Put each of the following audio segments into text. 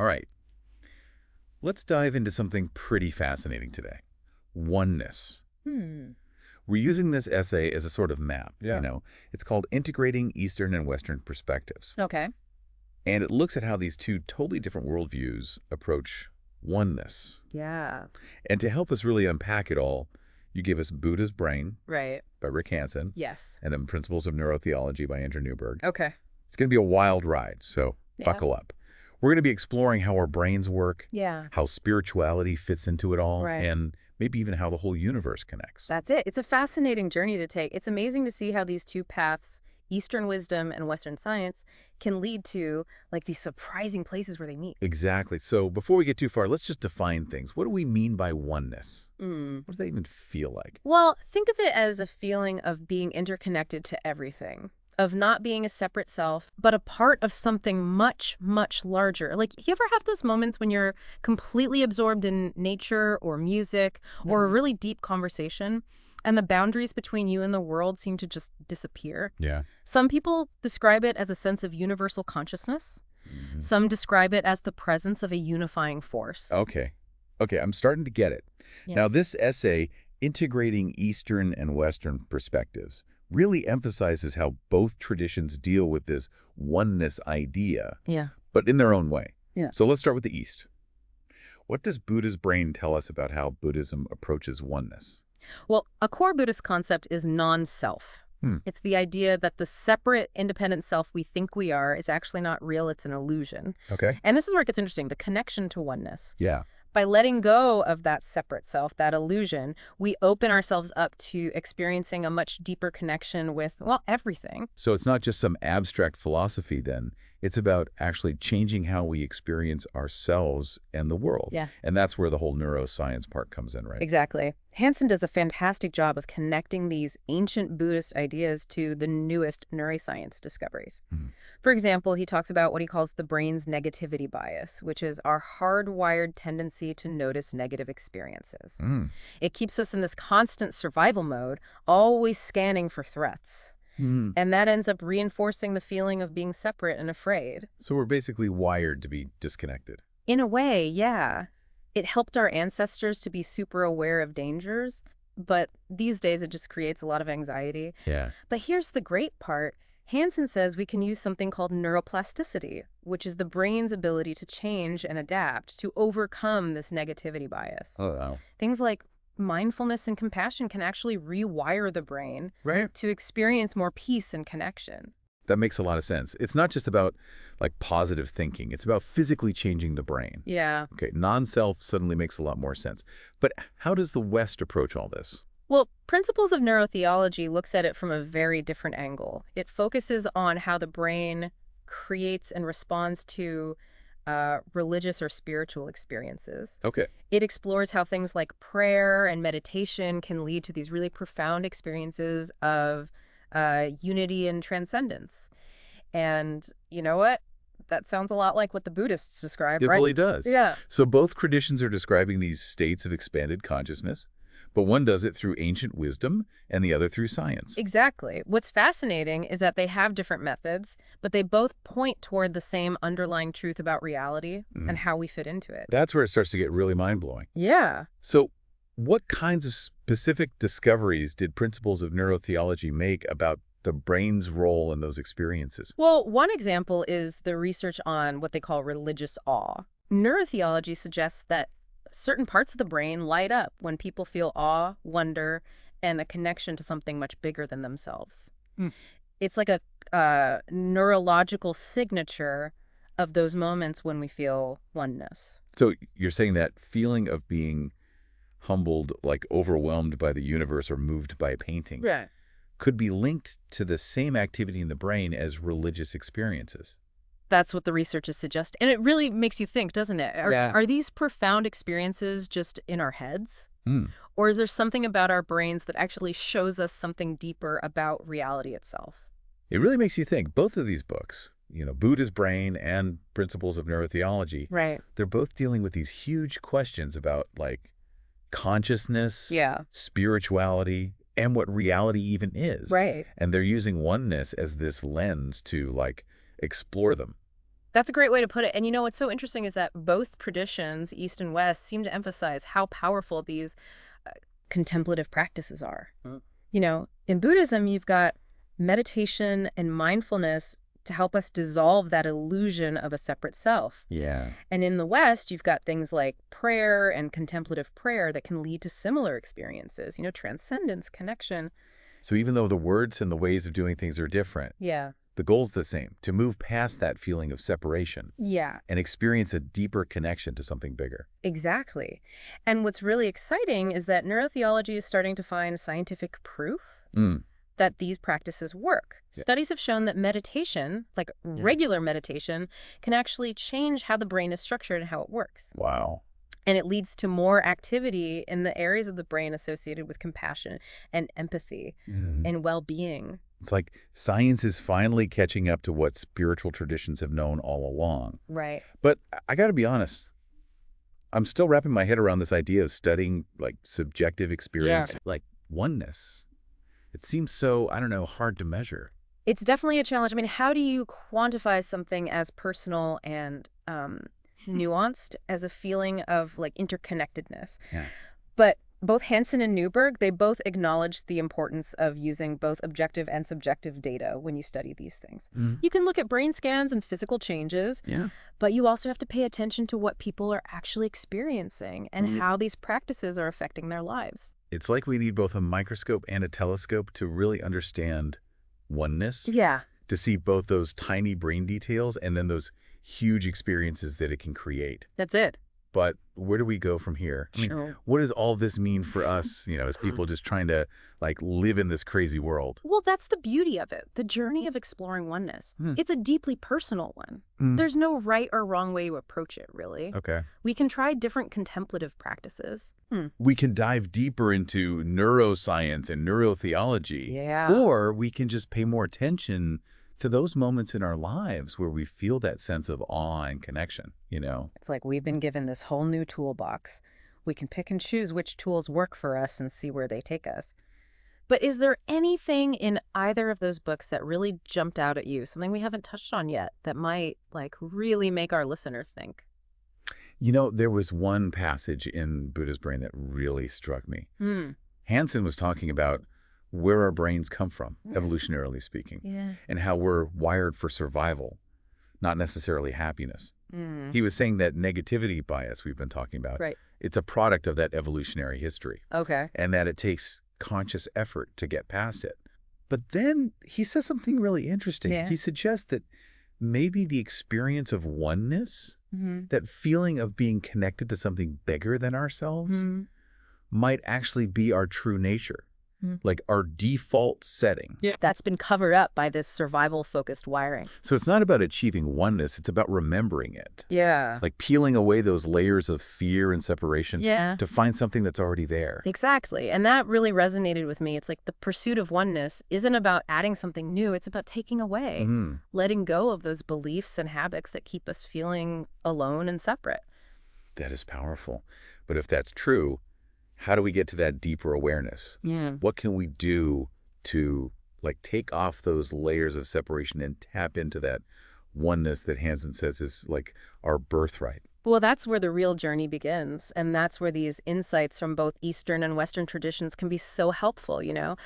All right. Let's dive into something pretty fascinating today. Oneness. Hmm. We're using this essay as a sort of map. Yeah. It's called Integrating Eastern and Western Perspectives. Okay. And it looks at how these two totally different worldviews approach oneness. Yeah. And to help us really unpack it all, you give us Buddha's Brain Right. by Rick Hanson, Yes. and then Principles of Neurotheology by Andrew Newberg. Okay. It's going to be a wild ride, so Yeah. buckle up. We're going to be exploring how our brains work, Yeah. how spirituality fits into it all, Right. and maybe even how the whole universe connects. That's it. It's a fascinating journey to take. It's amazing to see how these two paths, Eastern wisdom and Western science, can lead to like these surprising places where they meet. Exactly. So before we get too far, let's just define things. What do we mean by oneness? Mm. What does that even feel like? Well, think of it as a feeling of being interconnected to everything, of not being a separate self, but a part of something much, much larger. Like, you ever have those moments when you're completely absorbed in nature or music or a really deep conversation, and the boundaries between you and the world seem to just disappear? Yeah. Some people describe it as a sense of universal consciousness. Some describe it as the presence of a unifying force. Okay. Okay, I'm starting to get it. Yeah. Now, this essay, Integrating Eastern and Western Perspectives, really emphasizes how both traditions deal with this oneness idea, Yeah. but in their own way. Yeah. So let's start with the East. What does Buddha's Brain tell us about how Buddhism approaches oneness? Well, a core Buddhist concept is non-self. It's the idea that the separate, independent self we think we are is actually not real, it's an illusion. Okay. And this is where it gets interesting, the connection to oneness. Yeah. By letting go of that separate self, that illusion, we open ourselves up to experiencing a much deeper connection with, well, everything. So it's not just some abstract philosophy then. It's about actually changing how we experience ourselves and the world. Yeah. And that's where the whole neuroscience part comes in, right? Exactly. Hanson does a fantastic job of connecting these ancient Buddhist ideas to the newest neuroscience discoveries. For example, he talks about what he calls the brain's negativity bias, which is our hardwired tendency to notice negative experiences. It keeps us in this constant survival mode, always scanning for threats. And that ends up reinforcing the feeling of being separate and afraid. So we're basically wired to be disconnected. In a way, yeah. It helped our ancestors to be super aware of dangers, but these days it just creates a lot of anxiety. Yeah. But here's the great part. Hanson says we can use something called neuroplasticity, which is the brain's ability to change and adapt to overcome this negativity bias. Oh, wow. Things like mindfulness and compassion can actually rewire the brain Right. to experience more peace and connection. That makes a lot of sense. It's not just about like positive thinking. It's about physically changing the brain. Yeah. Okay, non-self suddenly makes a lot more sense. But how does the West approach all this? Well, Principles of Neurotheology looks at it from a very different angle. It focuses on how the brain creates and responds to religious or spiritual experiences. Okay. It explores how things like prayer and meditation can lead to these really profound experiences of unity and transcendence. And you know what? That sounds a lot like what the Buddhists describe, It right? really does. Yeah. So both traditions are describing these states of expanded consciousness, but one does it through ancient wisdom and the other through science. Exactly. What's fascinating is that they have different methods, but they both point toward the same underlying truth about reality and how we fit into it. That's where it starts to get really mind-blowing. Yeah. So what kinds of specific discoveries did Principles of Neurotheology make about the brain's role in those experiences? Well, one example is the research on what they call religious awe. Neurotheology suggests that certain parts of the brain light up when people feel awe, wonder, and a connection to something much bigger than themselves. It's like a neurological signature of those moments when we feel oneness. So you're saying that feeling of being humbled, like overwhelmed by the universe or moved by a painting, Right. could be linked to the same activity in the brain as religious experiences. That's what the researchers suggest. And it really makes you think, doesn't it? Are these profound experiences just in our heads? Or is there something about our brains that actually shows us something deeper about reality itself? It really makes you think. Both of these books, Buddha's Brain and Principles of Neurotheology, Right. they're both dealing with these huge questions about like consciousness, spirituality, and what reality even is. Right. And they're using oneness as this lens to like explore them. That's a great way to put it. And you know what's so interesting is that both traditions, East and West, seem to emphasize how powerful these contemplative practices are. You know, in Buddhism, you've got meditation and mindfulness to help us dissolve that illusion of a separate self. Yeah. And in the West, you've got things like prayer and contemplative prayer that can lead to similar experiences, you know, transcendence, connection. So even though the words and the ways of doing things are different, Yeah. the goal's the same, to move past that feeling of separation Yeah, and experience a deeper connection to something bigger. exactly. And what's really exciting is that neurotheology is starting to find scientific proof Mm. that these practices work. Yeah. Studies have shown that meditation, like regular meditation, can actually change how the brain is structured and how it works. Wow. And it leads to more activity in the areas of the brain associated with compassion and empathy and well-being. It's like science is finally catching up to what spiritual traditions have known all along. Right. But I got to be honest, I'm still wrapping my head around this idea of studying like subjective experience, like oneness. It seems so, I don't know, hard to measure. It's definitely a challenge. I mean, how do you quantify something as personal and nuanced as a feeling of like interconnectedness? Yeah. But both Hanson and Newberg, they both acknowledged the importance of using both objective and subjective data when you study these things. You can look at brain scans and physical changes, but you also have to pay attention to what people are actually experiencing and how these practices are affecting their lives. It's like we need both a microscope and a telescope to really understand oneness. Yeah. To see both those tiny brain details and then those huge experiences that it can create. That's it. But where do we go from here? I mean, what does all this mean for us, you know, as people just trying to like live in this crazy world? Well, that's the beauty of it, the journey of exploring oneness. It's a deeply personal one. There's no right or wrong way to approach it, really. Okay. We can try different contemplative practices. We can dive deeper into neuroscience and neurotheology. Yeah. Or we can just pay more attention to those moments in our lives where we feel that sense of awe and connection, you know? It's like we've been given this whole new toolbox. We can pick and choose which tools work for us and see where they take us. But is there anything in either of those books that really jumped out at you, something we haven't touched on yet, that might like really make our listener think? You know, there was one passage in Buddha's Brain that really struck me. Hanson was talking about where our brains come from, evolutionarily speaking, and how we're wired for survival, not necessarily happiness. He was saying that negativity bias we've been talking about, it's a product of that evolutionary history. Okay. And that it takes conscious effort to get past it. But then he says something really interesting. He suggests that maybe the experience of oneness, that feeling of being connected to something bigger than ourselves, might actually be our true nature. Like our default setting. That's been covered up by this survival-focused wiring. So it's not about achieving oneness, it's about remembering it. Like peeling away those layers of fear and separation to find something that's already there. Exactly. And that really resonated with me. It's like the pursuit of oneness isn't about adding something new. It's about taking away, letting go of those beliefs and habits that keep us feeling alone and separate. That is powerful. But if that's true, how do we get to that deeper awareness? What can we do to like take off those layers of separation and tap into that oneness that Hanson says is like our birthright? Well, that's where the real journey begins. And that's where these insights from both Eastern and Western traditions can be so helpful, you know?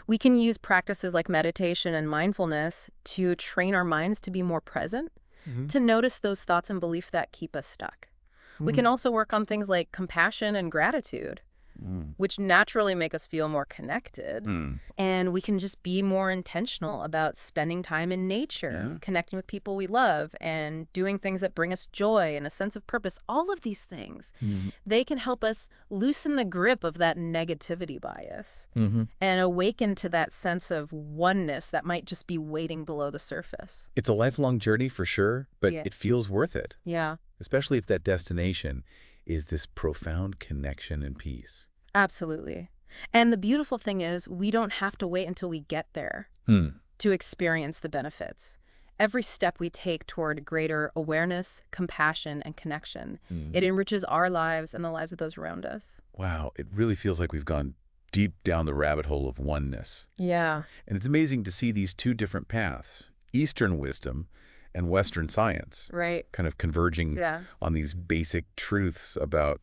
We can use practices like meditation and mindfulness to train our minds to be more present, to notice those thoughts and beliefs that keep us stuck. We can also work on things like compassion and gratitude, which naturally make us feel more connected. And we can just be more intentional about spending time in nature, connecting with people we love, and doing things that bring us joy and a sense of purpose. All of these things, they can help us loosen the grip of that negativity bias and awaken to that sense of oneness that might just be waiting below the surface. It's a lifelong journey for sure, but it feels worth it. Especially if that destination is this profound connection and peace. Absolutely. And the beautiful thing is we don't have to wait until we get there to experience the benefits. Every step we take toward greater awareness, compassion, and connection, it enriches our lives and the lives of those around us. Wow, it really feels like we've gone deep down the rabbit hole of oneness. And it's amazing to see these two different paths, Eastern wisdom and Western science. Right. Kind of converging on these basic truths about,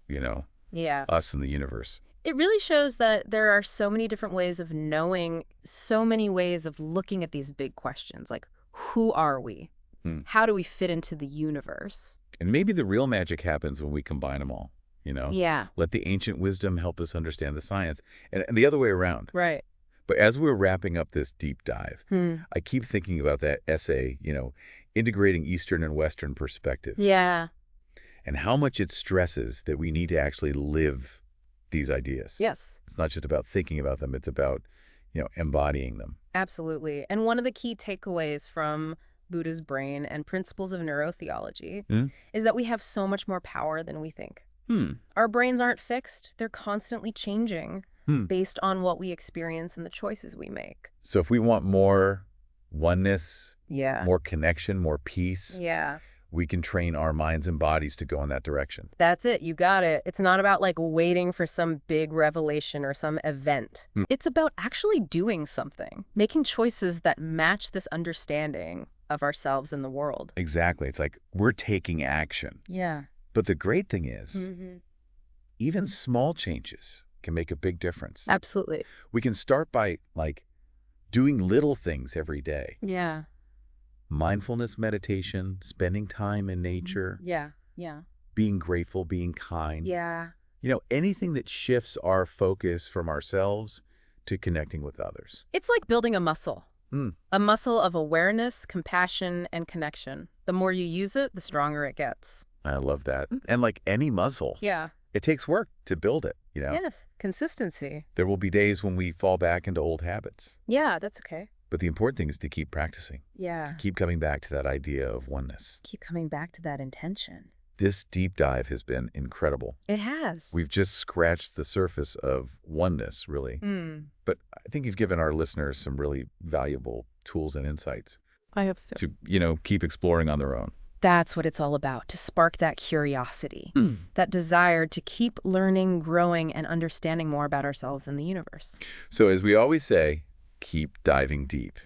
us and the universe. It really shows that there are so many different ways of knowing, so many ways of looking at these big questions, like who are we? How do we fit into the universe? And maybe the real magic happens when we combine them all, Yeah. Let the ancient wisdom help us understand the science, and the other way around. Right. But as we're wrapping up this deep dive, I keep thinking about that essay, integrating Eastern and Western perspective. Yeah. And how much it stresses that we need to actually live these ideas. Yes. It's not just about thinking about them, it's about, embodying them. Absolutely. And one of the key takeaways from Buddha's brain and principles of neurotheology is that we have so much more power than we think. Our brains aren't fixed. They're constantly changing based on what we experience and the choices we make. So if we want more oneness, more connection, more peace, we can train our minds and bodies to go in that direction. That's it. You got it. It's not about waiting for some big revelation or some event. It's about actually doing something, making choices that match this understanding of ourselves and the world. Exactly. It's like we're taking action. Yeah. But the great thing is, even small changes can make a big difference. Absolutely. We can start by, doing little things every day. Yeah. Mindfulness meditation, spending time in nature. Yeah. Being grateful, being kind. Yeah. Anything that shifts our focus from ourselves to connecting with others. It's like building a muscle. A muscle of awareness, compassion, and connection. The more you use it, the stronger it gets. I love that. And like any muscle, it takes work to build it, Yes, consistency. There will be days when we fall back into old habits. Yeah, that's okay. But the important thing is to keep practicing. Yeah. To keep coming back to that idea of oneness. Keep coming back to that intention. This deep dive has been incredible. It has. We've just scratched the surface of oneness, really. But I think you've given our listeners some really valuable tools and insights. I hope so. To, keep exploring on their own. That's what it's all about, to spark that curiosity, that desire to keep learning, growing, and understanding more about ourselves and the universe. So as we always say, keep diving deep.